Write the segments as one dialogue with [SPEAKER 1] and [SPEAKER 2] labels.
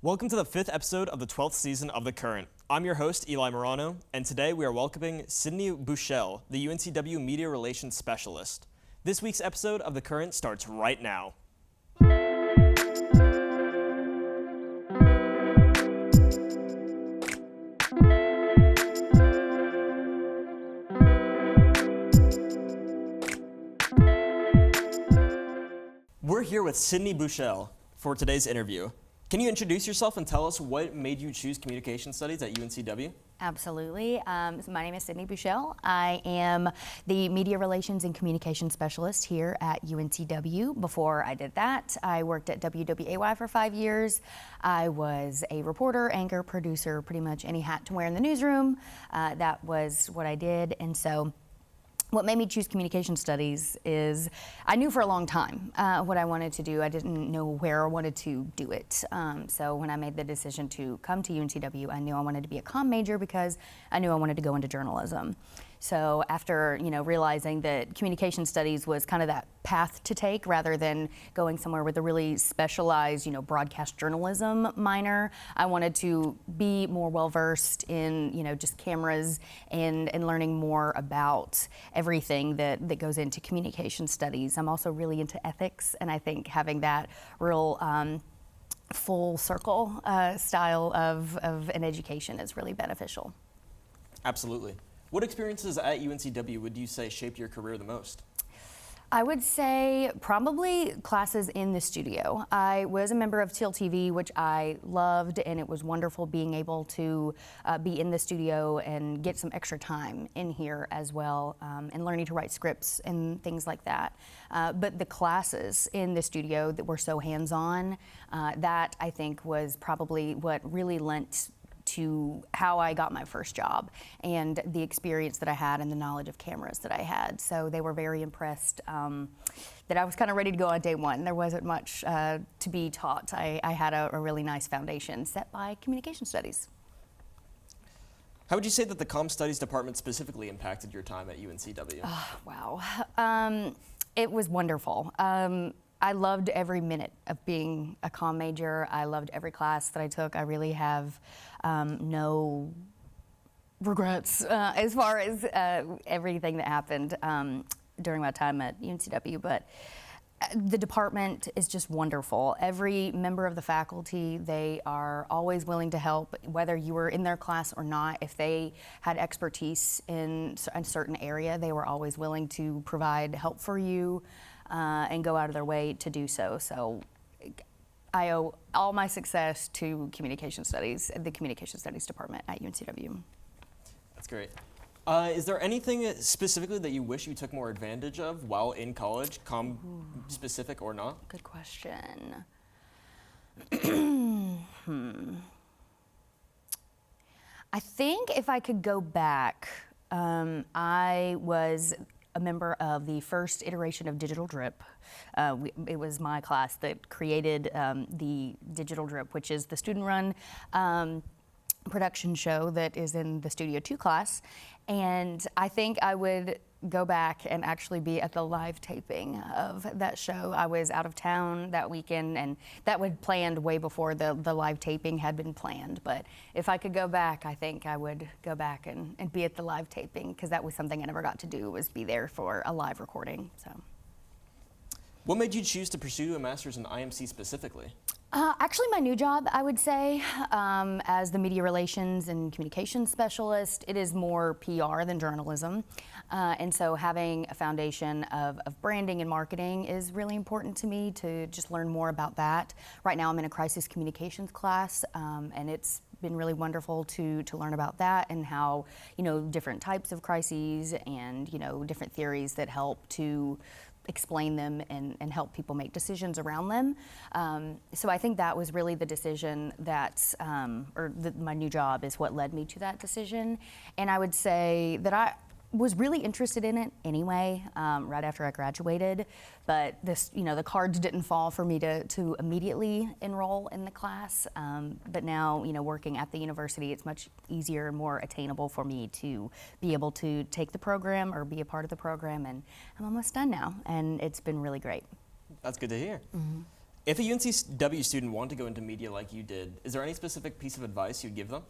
[SPEAKER 1] Welcome to the 5th episode of the 12th season of The Current. I'm your host, Eli Morano, and today we are welcoming Sydney Bouchelle, the UNCW Media Relations Specialist. This week's episode of The Current starts right now. We're here with Sydney Bouchelle for today's interview. Can you introduce yourself and tell us what made you choose Communication Studies at UNCW?
[SPEAKER 2] Absolutely. My name is Sydney Bouchelle. I am the Media Relations and Communication Specialist here at UNCW. Before I did that, I worked at WWAY for 5 years. I was a reporter, anchor, producer, pretty much any hat to wear in the newsroom. That was what I did. And so what made me choose Communication Studies is I knew for a long time what I wanted to do. I didn't know where I wanted to do it. So when I made the decision to come to UNCW, I knew I wanted to be a comm major because I knew I wanted to go into journalism. So after realizing that Communication Studies was kind of that path to take rather than going somewhere with a really specialized broadcast journalism minor, I wanted to be more well versed in just cameras and learning more about everything that goes into Communication Studies. I'm also really into ethics, and I think having that real full circle style of an education is really beneficial.
[SPEAKER 1] Absolutely. What experiences at UNCW would you say shaped your career the most?
[SPEAKER 2] I would say probably classes in the studio. I was a member of Teal TV, which I loved, and it was wonderful being able to be in the studio and get some extra time in here as well, and learning to write scripts and things like that. But the classes in the studio that were so hands-on, that I think was probably what really lent to how I got my first job and the experience that I had and the knowledge of cameras that I had. So they were very impressed that I was kind of ready to go on day one. There wasn't much to be taught. I had a really nice foundation set by Communication Studies.
[SPEAKER 1] How would you say that the Comm Studies department specifically impacted your time at UNCW?
[SPEAKER 2] Wow. It was wonderful. I loved every minute of being a comm major. I loved every class that I took. I really have no regrets as far as everything that happened during my time at UNCW, but the department is just wonderful. Every member of the faculty, they are always willing to help, whether you were in their class or not. If they had expertise in a certain area, they were always willing to provide help for you and go out of their way to do so. So I owe all my success to Communication Studies, the Communication Studies department at UNCW.
[SPEAKER 1] That's great. Is there anything specifically that you wish you took more advantage of while in college, comm specific or not?
[SPEAKER 2] Good question. I think if I could go back, I was a member of the first iteration of Digital Drip. It was my class that created the Digital Drip, which is the student-run production show that is in the Studio 2 class. And I think I would go back and actually be at the live taping of that show. I was out of town that weekend, and that was planned way before the live taping had been planned. But if I could go back, I think I would go back and be at the live taping, because that was something I never got to do, was be there for a live recording. So,
[SPEAKER 1] what made you choose to pursue a master's in IMC specifically?
[SPEAKER 2] Actually, my new job, I would say, as the Media Relations and Communications Specialist, it is more PR than journalism. And so having a foundation of branding and marketing is really important to me, to just learn more about that. Right now I'm in a crisis communications class, and it's been really wonderful to learn about that and how, different types of crises and, different theories that help to explain them and help people make decisions around them. So I think that was really the decision that, my new job is what led me to that decision. And I would say that I was really interested in it anyway, right after I graduated, but this, the cards didn't fall for me to immediately enroll in the class. But now, working at the university, it's much easier and more attainable for me to be able to take the program or be a part of the program, and I'm almost done now, and it's been really great.
[SPEAKER 1] That's good to hear. Mm-hmm. If a UNCW student wanted to go into media like you did, is there any specific piece of advice you'd give them?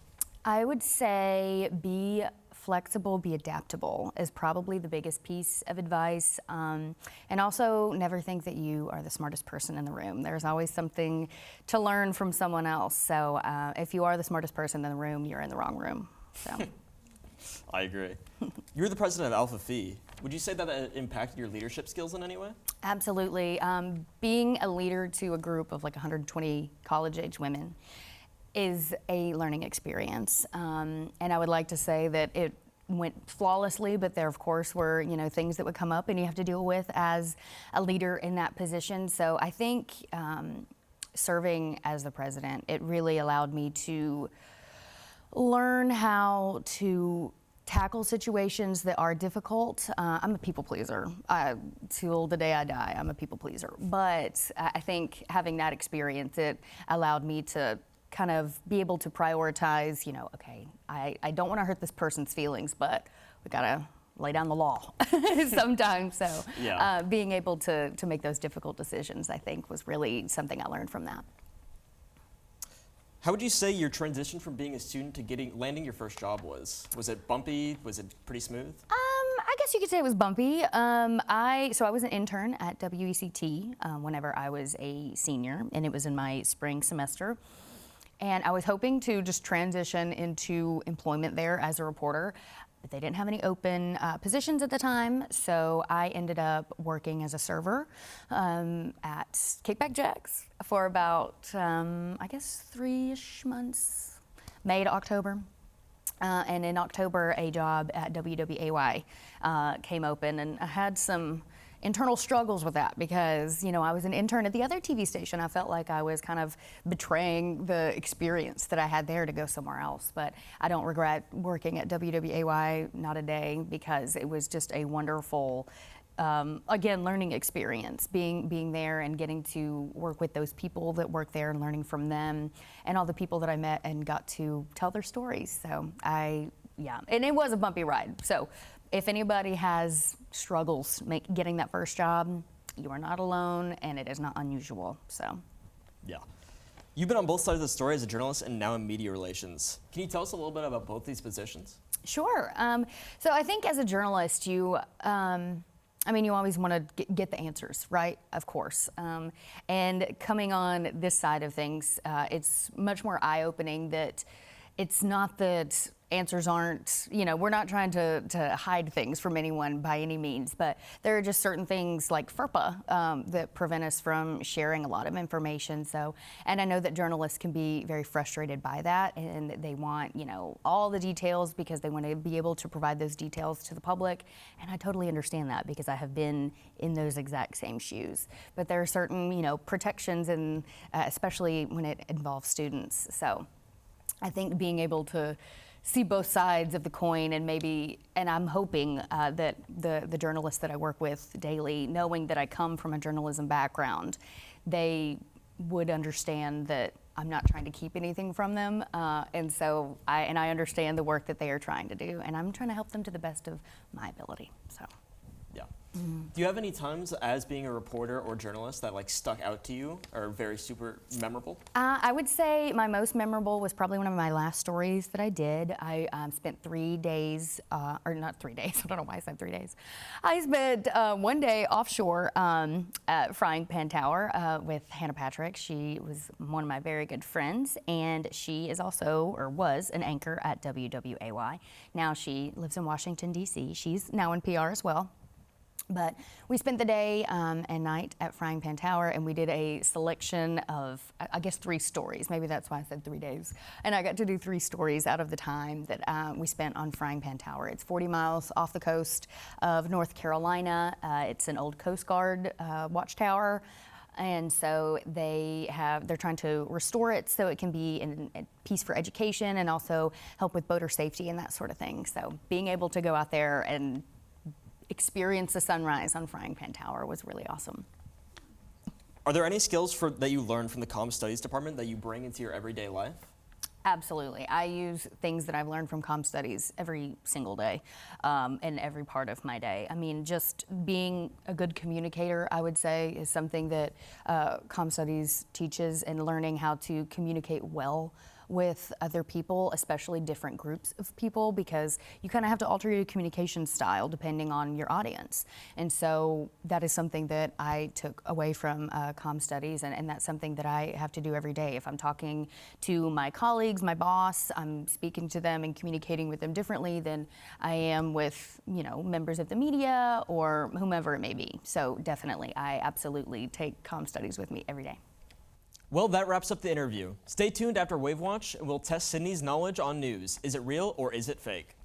[SPEAKER 2] I would say be flexible, be adaptable is probably the biggest piece of advice. And also never think that you are the smartest person in the room. There's always something to learn from someone else. So if you are the smartest person in the room, you're in the wrong room. So.
[SPEAKER 1] I agree. You're the president of Alpha Phi. Would you say that it impacted your leadership skills in any way?
[SPEAKER 2] Absolutely. Being a leader to a group of like 120 college-age women is a learning experience. And I would like to say that it went flawlessly, but there of course were, things that would come up and you have to deal with as a leader in that position. So I think serving as the president, it really allowed me to learn how to tackle situations that are difficult. I'm a people pleaser. Till the day I die, I'm a people pleaser. But I think having that experience, it allowed me to kind of be able to prioritize, okay, I don't want to hurt this person's feelings, but we gotta lay down the law sometimes. So
[SPEAKER 1] yeah.
[SPEAKER 2] Being able to make those difficult decisions, I think, was really something I learned from that.
[SPEAKER 1] How would you say your transition from being a student to landing your first job was? Was it bumpy? Was it pretty smooth?
[SPEAKER 2] I guess you could say it was bumpy. I was an intern at WECT whenever I was a senior, and it was in my spring semester. And I was hoping to just transition into employment there as a reporter, but they didn't have any open positions at the time, so I ended up working as a server at Kickback Jacks for about, 3-ish months, May to October. And in October, a job at WWAY came open, and I had some internal struggles with that because, I was an intern at the other TV station. I felt like I was kind of betraying the experience that I had there to go somewhere else. But I don't regret working at WWAY, not a day, because it was just a wonderful, again, learning experience, being there and getting to work with those people that work there and learning from them and all the people that I met and got to tell their stories. So and it was a bumpy ride. So if anybody has struggles getting that first job, you are not alone, and it is not unusual. So,
[SPEAKER 1] yeah. You've been on both sides of the story as a journalist and now in media relations. Can you tell us a little bit about both these positions?
[SPEAKER 2] Sure. So I think as a journalist, you always want to get the answers, right? Of course. And coming on this side of things, it's much more eye-opening that it's not that answers aren't, we're not trying to hide things from anyone by any means, but there are just certain things like FERPA that prevent us from sharing a lot of information. So, and I know that journalists can be very frustrated by that, and they want, all the details because they want to be able to provide those details to the public. And I totally understand that because I have been in those exact same shoes. But there are certain, protections, and especially when it involves students. So I think being able to see both sides of the coin, and I'm hoping that the journalists that I work with daily, knowing that I come from a journalism background, they would understand that I'm not trying to keep anything from them, and so I understand the work that they are trying to do, and I'm trying to help them to the best of my ability. So.
[SPEAKER 1] Yeah. Do you have any times as being a reporter or journalist that stuck out to you or are very super memorable?
[SPEAKER 2] I would say my most memorable was probably one of my last stories that I did. I spent 3 days, or not 3 days, I don't know why I said 3 days. I spent 1 day offshore at Frying Pan Tower with Hannah Patrick. She was one of my very good friends, and she is also, or was, an anchor at WWAY. Now she lives in Washington, D.C. She's now in PR as well. But we spent the day and night at Frying Pan Tower, and we did a selection of, 3 stories. Maybe that's why I said 3 days. And I got to do 3 stories out of the time that we spent on Frying Pan Tower. It's 40 miles off the coast of North Carolina. It's an old Coast Guard watchtower. And so they're trying to restore it so it can be a piece for education and also help with boater safety and that sort of thing. So being able to go out there and experience the sunrise on Frying Pan Tower was really awesome.
[SPEAKER 1] Are there any skills that you learned from the Comm Studies department that you bring into your everyday life?
[SPEAKER 2] Absolutely. I use things that I've learned from comm studies every single day, in every part of my day. I mean, just being a good communicator, I would say, is something that comm studies teaches, and learning how to communicate well with other people, especially different groups of people, because you kind of have to alter your communication style depending on your audience. And so that is something that I took away from comm studies, and that's something that I have to do every day. If I'm talking to my colleagues, my boss, I'm speaking to them and communicating with them differently than I am with, members of the media or whomever it may be. So definitely, I absolutely take comm studies with me every day.
[SPEAKER 1] Well, that wraps up the interview. Stay tuned after Wave Watch, and we'll test Sydney's knowledge on news. Is it real or is it fake?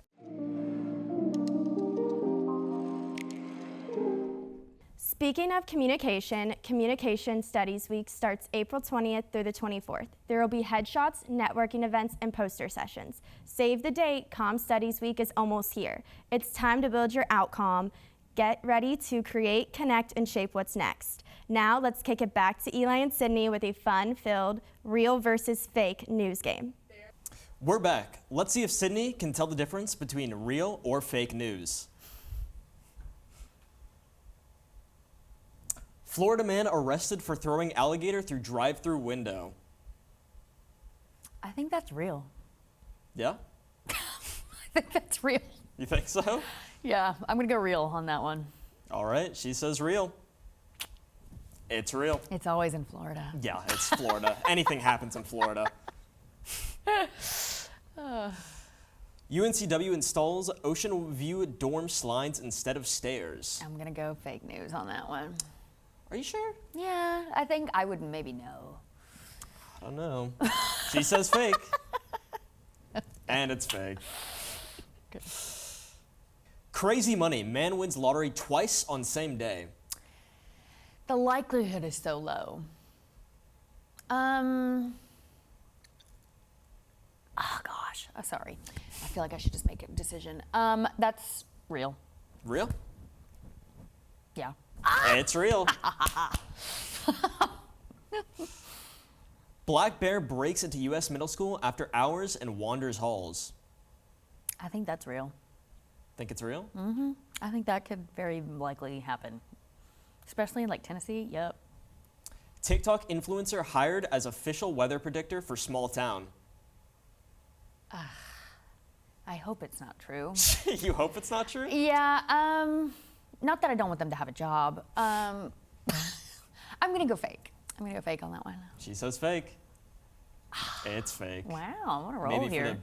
[SPEAKER 3] Speaking of communication, Communication Studies Week starts April 20th through the 24th. There will be headshots, networking events, and poster sessions. Save the date, Comm Studies Week is almost here. It's time to build your outcom. Get ready to create, connect, and shape what's next. Now let's kick it back to Eli and Sydney with a fun-filled real versus fake news game.
[SPEAKER 1] We're back. Let's see if Sydney can tell the difference between real or fake news. Florida man arrested for throwing alligator through drive-through window.
[SPEAKER 2] I think that's real.
[SPEAKER 1] Yeah?
[SPEAKER 2] I think that's real.
[SPEAKER 1] You think so?
[SPEAKER 2] Yeah, I'm gonna go real on that one.
[SPEAKER 1] All right, she says real. It's real.
[SPEAKER 2] It's always in Florida.
[SPEAKER 1] Yeah, it's Florida. Anything happens in Florida. UNCW installs ocean view dorm slides instead of stairs.
[SPEAKER 2] I'm gonna go fake news on that one.
[SPEAKER 1] Are you sure?
[SPEAKER 2] Yeah, I think I would maybe know.
[SPEAKER 1] I don't know. She says fake. And it's fake.
[SPEAKER 2] Good.
[SPEAKER 1] Crazy money. Man wins lottery twice on same day.
[SPEAKER 2] The likelihood is so low. Oh gosh, sorry. I feel like I should just make a decision. That's real.
[SPEAKER 1] Real?
[SPEAKER 2] Yeah.
[SPEAKER 1] It's real. Black bear breaks into U.S. middle school after hours and wanders halls.
[SPEAKER 2] I think that's real.
[SPEAKER 1] Think it's real?
[SPEAKER 2] Mm-hmm. I think that could very likely happen. Especially in like Tennessee, yep.
[SPEAKER 1] TikTok influencer hired as official weather predictor for small town.
[SPEAKER 2] I hope it's not true.
[SPEAKER 1] You hope it's not true?
[SPEAKER 2] Yeah, not that I don't want them to have a job. I'm gonna go fake. I'm gonna go fake on that one.
[SPEAKER 1] She says fake. It's fake.
[SPEAKER 2] Wow, I'm on a roll
[SPEAKER 1] Maybe
[SPEAKER 2] here.
[SPEAKER 1] for the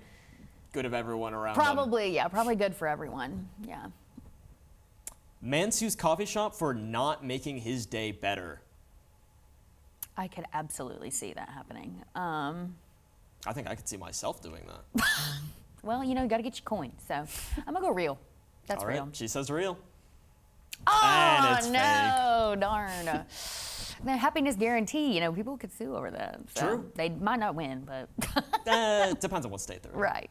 [SPEAKER 1] good of everyone around them.
[SPEAKER 2] Probably, yeah, probably good for everyone, yeah.
[SPEAKER 1] Man sues coffee shop for not making his day better.
[SPEAKER 2] I could absolutely see that happening.
[SPEAKER 1] I think I could see myself doing that.
[SPEAKER 2] Well, you gotta get your coin, so I'm gonna go real. That's
[SPEAKER 1] All right,
[SPEAKER 2] real.
[SPEAKER 1] she says real.
[SPEAKER 2] Oh,
[SPEAKER 1] And it's
[SPEAKER 2] no, darn. The happiness guarantee, people could sue over that. So
[SPEAKER 1] True.
[SPEAKER 2] They might not win, but.
[SPEAKER 1] Depends on what state they're in.
[SPEAKER 2] Right.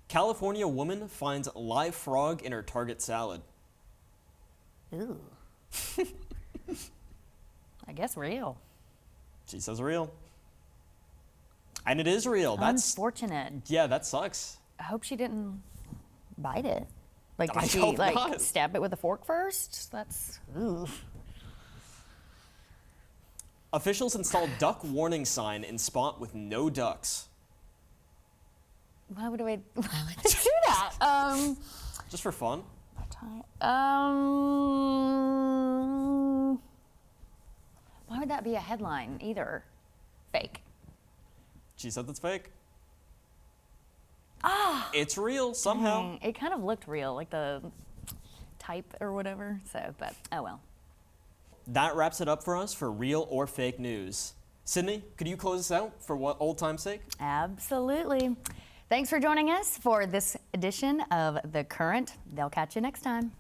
[SPEAKER 1] California woman finds live frog in her Target salad.
[SPEAKER 2] Ooh. I guess real.
[SPEAKER 1] She says real. And it is real. That's
[SPEAKER 2] Unfortunate.
[SPEAKER 1] yeah, that sucks.
[SPEAKER 2] I hope she didn't bite it. Like,
[SPEAKER 1] I
[SPEAKER 2] did she
[SPEAKER 1] hope not.
[SPEAKER 2] stab it with a fork first? That's. Ooh.
[SPEAKER 1] Officials installed duck warning sign in spot with no ducks.
[SPEAKER 2] Why would I do that?
[SPEAKER 1] Just for fun.
[SPEAKER 2] Why would that be a headline either? Fake.
[SPEAKER 1] She said that's fake.
[SPEAKER 2] Ah!
[SPEAKER 1] It's real somehow.
[SPEAKER 2] It kind of looked real, like the type or whatever. So, but oh well.
[SPEAKER 1] That wraps it up for us for real or fake news. Sydney, could you close us out for what old time's sake?
[SPEAKER 2] Absolutely. Thanks for joining us for this edition of The Current. They'll catch you next time.